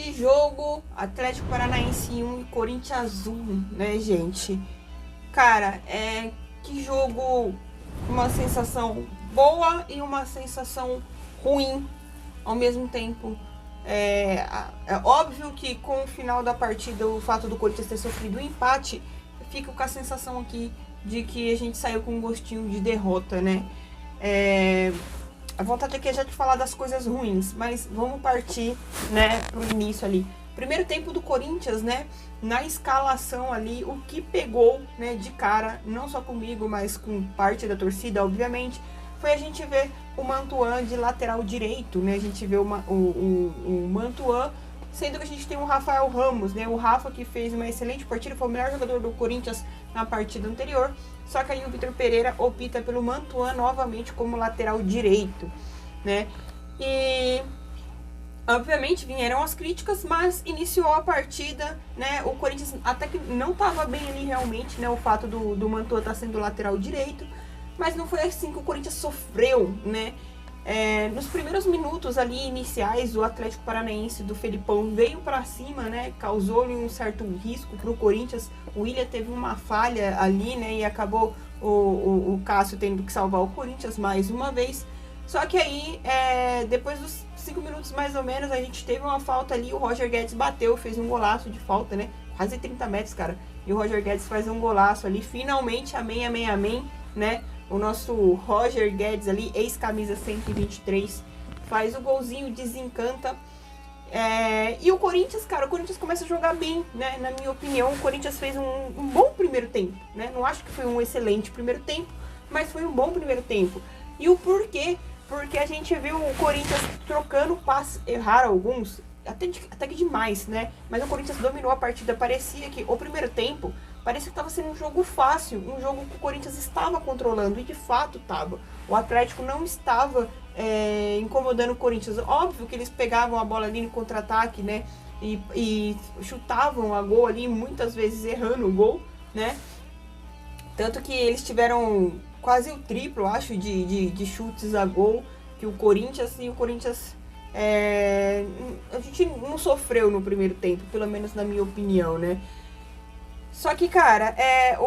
Que jogo, Atlético Paranaense 1 e Corinthians 1, né, gente? Cara, que jogo, uma sensação boa e uma sensação ruim ao mesmo tempo. É óbvio que com o final da partida, o fato do Corinthians ter sofrido um empate, fica com a sensação aqui de que a gente saiu com um gostinho de derrota, né? A vontade aqui é já de falar das coisas ruins, mas vamos partir, né, pro início ali. Primeiro tempo do Corinthians, né, na escalação ali, o que pegou, né, de cara, não só comigo, mas com parte da torcida, obviamente, foi a gente ver o Mantuan de lateral direito, né, a gente vê o Mantuan, sendo que a gente tem o Rafael Ramos, né, o Rafa que fez uma excelente partida, foi o melhor jogador do Corinthians na partida anterior, só que aí o Vitor Pereira opta pelo Mantuan novamente como lateral direito, né, e obviamente vieram as críticas, mas iniciou a partida, né, o Corinthians até que não estava bem ali realmente, né, o fato do Mantuan estar sendo lateral direito, mas não foi assim que o Corinthians sofreu, né. Nos primeiros minutos ali iniciais, o Atlético Paranaense do Felipão veio para cima, né, causou-lhe um certo risco para o Corinthians. O Willian teve uma falha ali, né, e acabou o Cássio tendo que salvar o Corinthians mais uma vez. Só que aí, depois dos 5 minutos mais ou menos, a gente teve uma falta ali, o Roger Guedes bateu, fez um golaço de falta, né, quase 30 metros, cara. E o Roger Guedes faz um golaço ali, finalmente, amém, amém, amém, né. O nosso Roger Guedes ali, ex-camisa 123, faz o golzinho, desencanta. E o Corinthians, cara, o Corinthians começa a jogar bem, né? Na minha opinião, o Corinthians fez um bom primeiro tempo, né? Não acho que foi um excelente primeiro tempo, mas foi um bom primeiro tempo. E o porquê? Porque a gente viu o Corinthians trocando passes, erraram alguns, até que demais, né? Mas o Corinthians dominou a partida, parecia que o primeiro tempo... Parecia que estava sendo um jogo fácil, um jogo que o Corinthians estava controlando, e de fato estava. O Atlético não estava incomodando o Corinthians. Óbvio que eles pegavam a bola ali no contra-ataque, né? E chutavam a gol ali, muitas vezes errando o gol, né? Tanto que eles tiveram quase o triplo, acho, de chutes a gol que o Corinthians. E o Corinthians, a gente não sofreu no primeiro tempo, pelo menos na minha opinião, né? Só que, cara,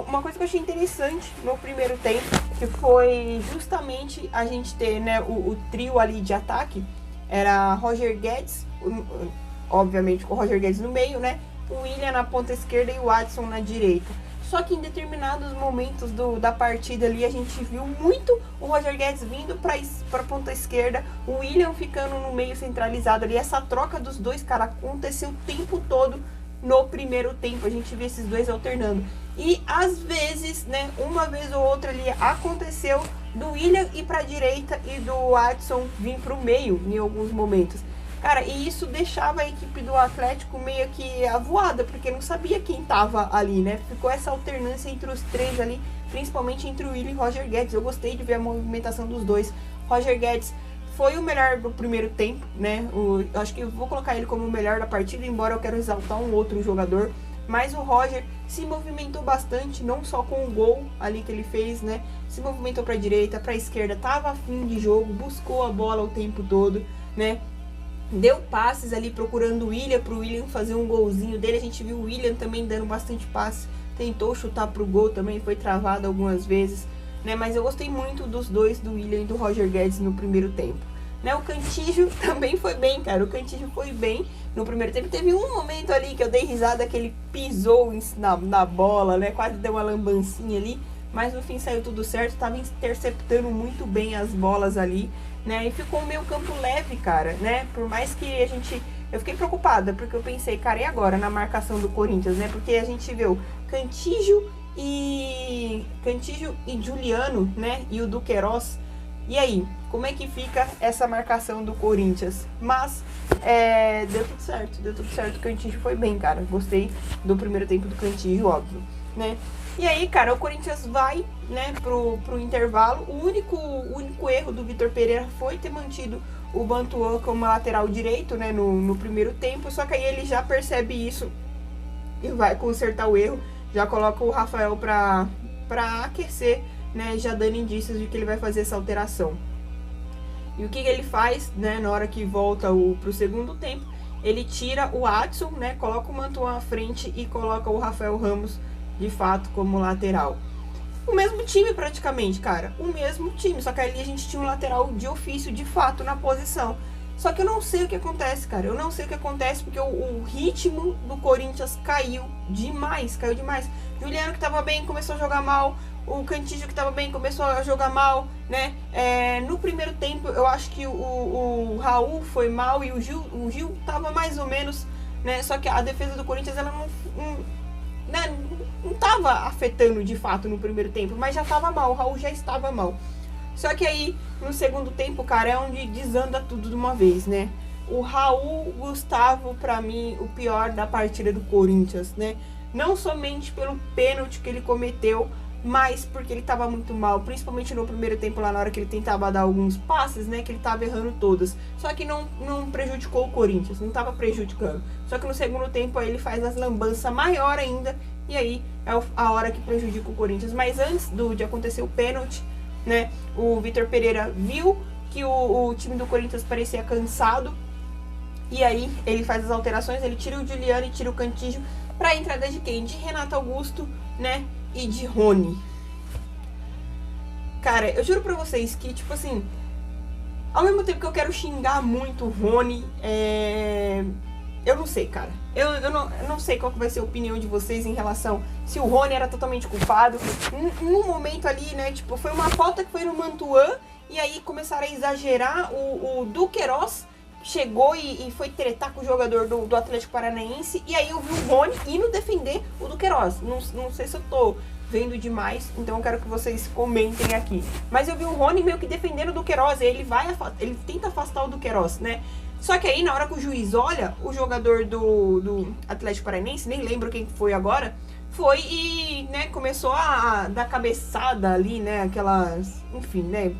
uma coisa que eu achei interessante no primeiro tempo, que foi justamente a gente ter, né, o trio ali de ataque, era Roger Guedes, obviamente com o Roger Guedes no meio, né, o Willian na ponta esquerda e o Adson na direita. Só que em determinados momentos da partida ali, a gente viu muito o Roger Guedes vindo pra ponta esquerda, o Willian ficando no meio centralizado ali. Essa troca dos dois, cara, aconteceu o tempo todo. No primeiro tempo, a gente vê esses dois alternando. E às vezes, né, uma vez ou outra ali aconteceu do Willian ir pra direita e do Adson vir pro meio em alguns momentos. Cara, e isso deixava a equipe do Atlético meio que avoada, porque não sabia quem tava ali, né? Ficou essa alternância entre os três ali, principalmente entre o Willian e o Roger Guedes. Eu gostei de ver a movimentação dos dois. Roger Guedes foi o melhor do primeiro tempo, né? Acho que eu vou colocar ele como o melhor da partida, embora eu quero exaltar um outro jogador. Mas o Roger se movimentou bastante, não só com o gol ali que ele fez, né? Se movimentou para a direita, para a esquerda, tava a fim de jogo, buscou a bola o tempo todo, né? Deu passes ali procurando o Willian, pro Willian fazer um golzinho dele. A gente viu o Willian também dando bastante passe, tentou chutar pro gol também, foi travado algumas vezes, né? Mas eu gostei muito dos dois, do Willian e do Roger Guedes no primeiro tempo, né? O Cantillo também foi bem, cara. O Cantillo foi bem no primeiro tempo. Teve um momento ali que eu dei risada, que ele pisou na bola, né? Quase deu uma lambancinha ali, mas no fim saiu tudo certo. Tava interceptando muito bem as bolas ali, né? E ficou meio campo leve, cara, né? Por mais que eu fiquei preocupada, porque eu pensei, cara, e agora na marcação do Corinthians, né? Porque a gente viu Cantillo e Juliano, né? E o Duqueiroz. E aí, como é que fica essa marcação do Corinthians? Mas deu tudo certo. O Cantillo foi bem, cara. Gostei do primeiro tempo do Cantillo, óbvio, né? E aí, cara, o Corinthians vai, né, pro intervalo. O único erro do Vitor Pereira foi ter mantido o Mantuan como lateral direito, né, no primeiro tempo. Só que aí ele já percebe isso e vai consertar o erro. Já coloca o Rafael pra aquecer, né, já dando indícios de que ele vai fazer essa alteração. E o que ele faz, né, na hora que volta pro segundo tempo? ele tira o Adson, né, coloca o Mantuan à frente e coloca o Rafael Ramos, de fato, como lateral. O mesmo time praticamente, cara, o mesmo time, só que ali a gente tinha um lateral de ofício, de fato, na posição. Só que eu não sei o que acontece, cara, eu não sei o que acontece porque o ritmo do Corinthians caiu demais. Juliano, que tava bem, começou a jogar mal. O Cantígio, que tava bem, começou a jogar mal, né? No primeiro tempo, eu acho que o Raul foi mal e o Gil tava mais ou menos, né? Só que a defesa do Corinthians, ela não tava afetando de fato no primeiro tempo, mas já tava mal, o Raul já estava mal. Só que aí, no segundo tempo, cara, é onde desanda tudo de uma vez, né? O Raul Gustavo, pra mim, o pior da partida do Corinthians, né? Não somente pelo pênalti que ele cometeu, mas porque ele tava muito mal, principalmente no primeiro tempo, lá na hora que ele tentava dar alguns passes, né, que ele tava errando todas. Só que não prejudicou o Corinthians, não tava prejudicando. Só que no segundo tempo aí ele faz as lambanças maior ainda, e aí é a hora que prejudica o Corinthians. Mas antes de acontecer o pênalti, né, o Vitor Pereira viu que o time do Corinthians parecia cansado, e aí ele faz as alterações, ele tira o Juliano e tira o Cantígio pra entrada de quem? De Renato Augusto, né, e de Rony. Cara, eu juro pra vocês que, tipo assim, ao mesmo tempo que eu quero xingar muito o Rony, eu não sei, cara. Eu não sei qual que vai ser a opinião de vocês em relação se o Rony era totalmente culpado. Num momento ali, né, tipo, foi uma falta que foi no Mantuan, e aí começaram a exagerar. O Duqueiroz chegou e foi tretar com o jogador do Atlético Paranaense, e aí eu vi o Rony indo defender o Duqueiroz. Não sei se eu tô vendo demais, então eu quero que vocês comentem aqui. Mas eu vi o Rony meio que defendendo o Duqueiroz, ele tenta afastar o Duqueiroz, né? Só que aí, na hora que o juiz olha, o jogador do Atlético Paranaense, nem lembro quem foi agora, foi e, né, começou a dar cabeçada ali, né, aquelas, enfim, né,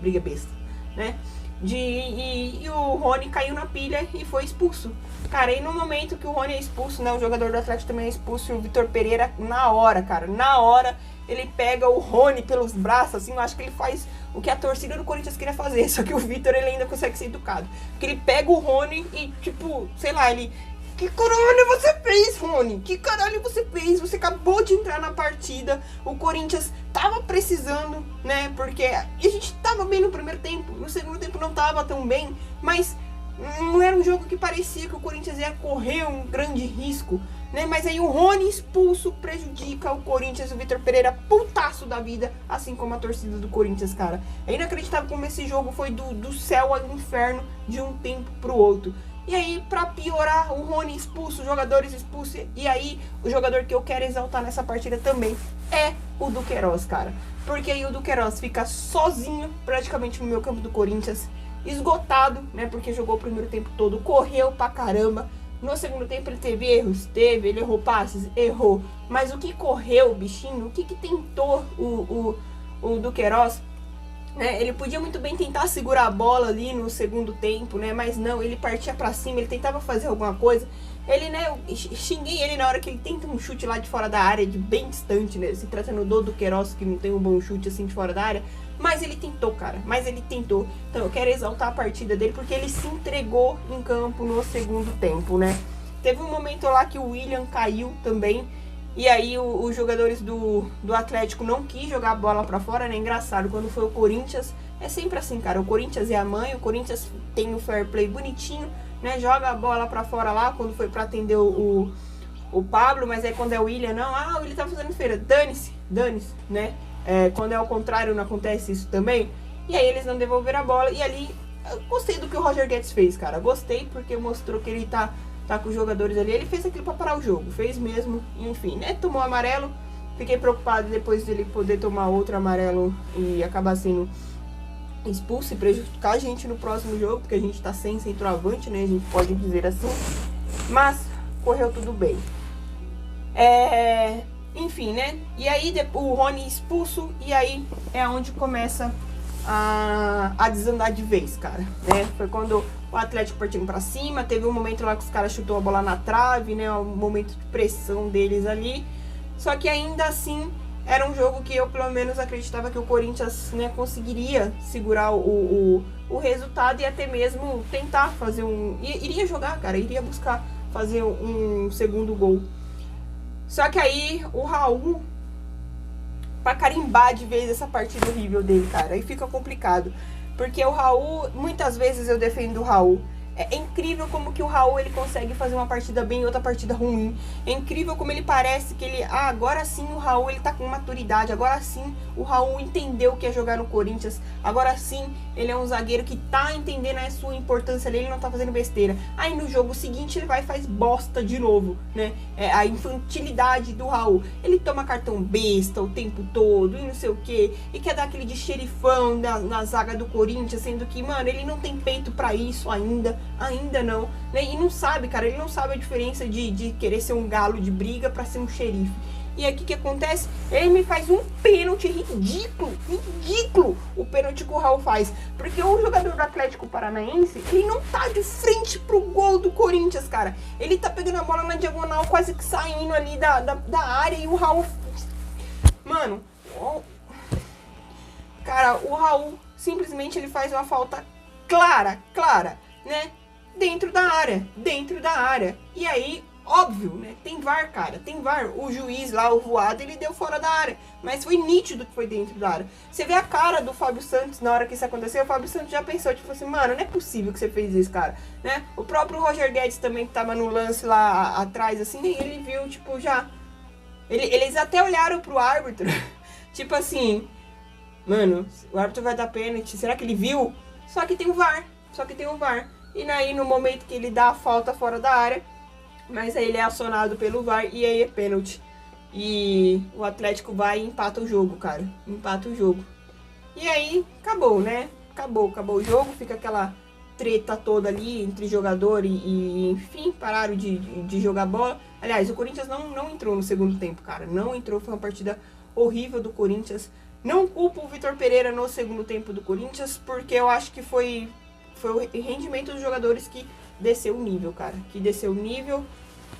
briga besta, né? E o Rony caiu na pilha e foi expulso. Cara, e no momento que o Rony é expulso, né, o jogador do Atlético também é expulso, e o Vitor Pereira, na hora, cara, na hora, ele pega o Rony pelos braços, assim, eu acho que ele faz o que a torcida do Corinthians queria fazer, só que o Vitor, ele ainda consegue ser educado. Porque ele pega o Rony e, tipo, sei lá, ele... Que caralho você fez, Rony? Que caralho você fez? Você acabou de entrar na partida. O Corinthians tava precisando, né? Porque a gente tava bem no primeiro tempo. No segundo tempo não tava tão bem. Mas não era um jogo que parecia que o Corinthians ia correr um grande risco, né? Mas aí o Rony expulso prejudica o Corinthians. O Vitor Pereira putaço da vida, assim como a torcida do Corinthians, cara. É inacreditável como esse jogo foi do céu ao inferno de um tempo pro outro. E aí, pra piorar, o Rony expulso, os jogadores expulsos. E aí, o jogador que eu quero exaltar nessa partida também é o Duqueiroz, cara. Porque aí o Duqueiroz fica sozinho, praticamente no meio campo do Corinthians, esgotado, né? Porque jogou o primeiro tempo todo, correu pra caramba. No segundo tempo ele teve erros? Teve. Ele errou passes? Errou. Mas o que correu, bichinho? O que tentou o Duqueiroz? Ele podia muito bem tentar segurar a bola ali no segundo tempo, né? Mas não, ele partia pra cima, ele tentava fazer alguma coisa. Ele, né, eu xinguei ele na hora que ele tenta um chute lá de fora da área, de bem distante, né? Se tratando do Duqueiroz, que não tem um bom chute assim de fora da área. Mas ele tentou, cara, mas ele tentou. Então eu quero exaltar a partida dele porque ele se entregou em campo no segundo tempo, né? Teve um momento lá que o William caiu também. E aí os jogadores do Atlético não quis jogar a bola pra fora, né? Engraçado, quando foi o Corinthians, é sempre assim, cara. O Corinthians é a mãe, o Corinthians tem o fair play bonitinho, né? Joga a bola pra fora lá, quando foi pra atender o Pablo, mas aí quando é o William, não. Ah, o William tá fazendo feira, dane-se, né? Quando é ao contrário, não acontece isso também. E aí eles não devolveram a bola, e ali, eu gostei do que o Roger Guedes fez, cara. Gostei porque mostrou que ele tá com os jogadores ali, ele fez aquilo pra parar o jogo, fez mesmo, enfim, né, tomou amarelo, fiquei preocupado depois dele poder tomar outro amarelo e acabar sendo expulso e prejudicar a gente no próximo jogo, porque a gente tá sem centroavante, né, a gente pode dizer assim, mas correu tudo bem. Enfim, né, e aí o Rony expulso, e aí é onde começa a desandar de vez, cara, né, foi quando o Atlético partindo pra cima, teve um momento lá que os caras chutou a bola na trave, né, um momento de pressão deles ali, só que ainda assim, era um jogo que eu pelo menos acreditava que o Corinthians, né, conseguiria segurar o resultado e até mesmo tentar fazer iria jogar, cara, iria buscar fazer um segundo gol. Só que aí o Raul, pra carimbar de vez essa partida horrível dele, cara, aí fica complicado. Porque o Raul, muitas vezes eu defendo o Raul. É incrível como que o Raul ele consegue fazer uma partida bem e outra partida ruim. É incrível como ele parece que ele... agora sim o Raul ele tá com maturidade. Agora sim o Raul entendeu o que é jogar no Corinthians. Agora sim ele é um zagueiro que tá entendendo a sua importância ali. Ele não tá fazendo besteira. Aí no jogo seguinte ele vai e faz bosta de novo, né? É a infantilidade do Raul. Ele toma cartão besta o tempo todo e não sei o que. E quer dar aquele de xerifão na zaga do Corinthians. Sendo que, mano, ele não tem peito pra isso ainda não, né? E não sabe, cara, ele não sabe a diferença de querer ser um galo de briga pra ser um xerife. E aí o que acontece? Ele me faz um pênalti ridículo o pênalti que o Raul faz. Porque o jogador do Atlético Paranaense, ele não tá de frente pro gol do Corinthians, cara. Ele tá pegando a bola na diagonal, quase que saindo ali da área, e o Raul... Mano, cara, o Raul simplesmente ele faz uma falta clara, né? Dentro da área. E aí, óbvio, né? Tem VAR, cara, tem VAR. O juiz lá, o voado, ele deu fora da área. Mas foi nítido que foi dentro da área. Você vê a cara do Fábio Santos na hora que isso aconteceu. O Fábio Santos já pensou, tipo assim, mano, não é possível que você fez isso, cara, né? O próprio Roger Guedes também, que tava no lance lá atrás, assim, ele viu, tipo, já... Eles até olharam pro árbitro, tipo assim, mano, o árbitro vai dar pênalti, será que ele viu? Só que tem o VAR. E aí no momento que ele dá a falta fora da área, mas aí ele é acionado pelo VAR e aí é pênalti. E o Atlético vai e empata o jogo, cara. Empata o jogo. E aí acabou, né? Acabou o jogo, fica aquela treta toda ali entre jogador e enfim, pararam de jogar bola. Aliás, o Corinthians não entrou no segundo tempo, cara. Não entrou, foi uma partida horrível do Corinthians. Não culpo o Vitor Pereira no segundo tempo do Corinthians, porque eu acho que foi o rendimento dos jogadores que desceu o nível, cara. Que desceu o nível.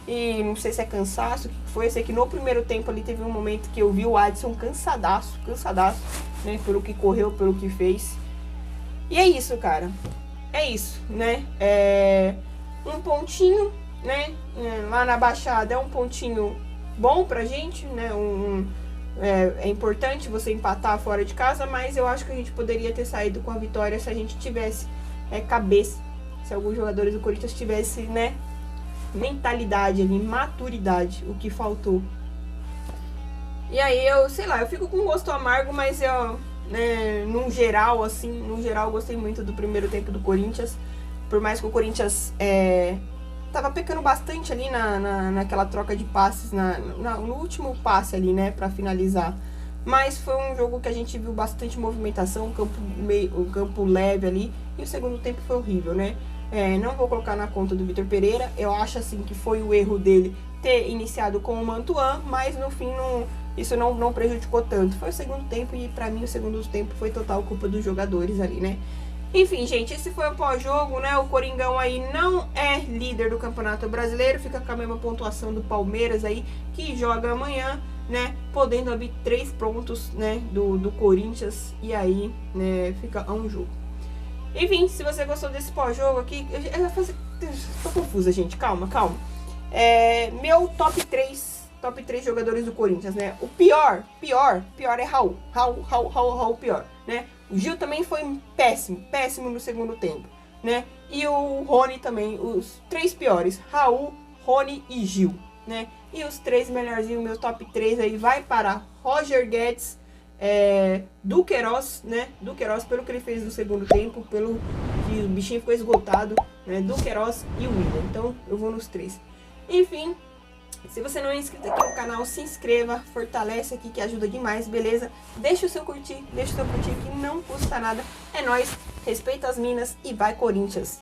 E não sei se é cansaço, o que foi. Eu sei que no primeiro tempo ali teve um momento que eu vi o Adson cansadaço, né? Pelo que correu, pelo que fez. E é isso, cara. É isso, né? Um pontinho, né? Lá na Baixada é um pontinho bom pra gente, né? É importante você empatar fora de casa, mas eu acho que a gente poderia ter saído com a vitória se a gente tivesse cabeça, se alguns jogadores do Corinthians tivessem, né, mentalidade ali, maturidade, o que faltou. E aí eu, sei lá, eu fico com gosto amargo, mas eu, né, no geral, gostei muito do primeiro tempo do Corinthians, por mais que o Corinthians tava pecando bastante ali naquela troca de passes, no último passe ali, né, pra finalizar. Mas foi um jogo que a gente viu bastante movimentação, um campo leve ali, e o segundo tempo foi horrível, né? Não vou colocar na conta do Vitor Pereira, eu acho assim que foi o erro dele ter iniciado com o Mantuan, mas no fim isso não prejudicou tanto. Foi o segundo tempo e pra mim o segundo tempo foi total culpa dos jogadores ali, né? Enfim, gente, esse foi o pós-jogo, né? O Coringão aí não é líder do Campeonato Brasileiro, fica com a mesma pontuação do Palmeiras aí, que joga amanhã, né? Podendo abrir 3 pontos, né? Do Corinthians, e aí, né? Fica a um jogo. Enfim, se você gostou desse pós-jogo aqui, tô confusa, gente, calma. Meu top 3 jogadores do Corinthians, né? O pior é Raul, pior, né? O Gil também foi péssimo no segundo tempo, né? E o Rony também, os 3 piores, Raul, Rony e Gil, né? E os 3 melhorzinhos, meu top 3 aí vai para Roger Guedes, Duqueiroz, né? Duqueiroz pelo que ele fez no segundo tempo, pelo que o bichinho ficou esgotado, né? Duqueiroz e o Willian. Então eu vou nos 3. Enfim, se você não é inscrito aqui no canal, se inscreva, fortalece aqui que ajuda demais, beleza? Deixa o seu curtir que não custa nada. É nóis, respeita as minas e vai Corinthians!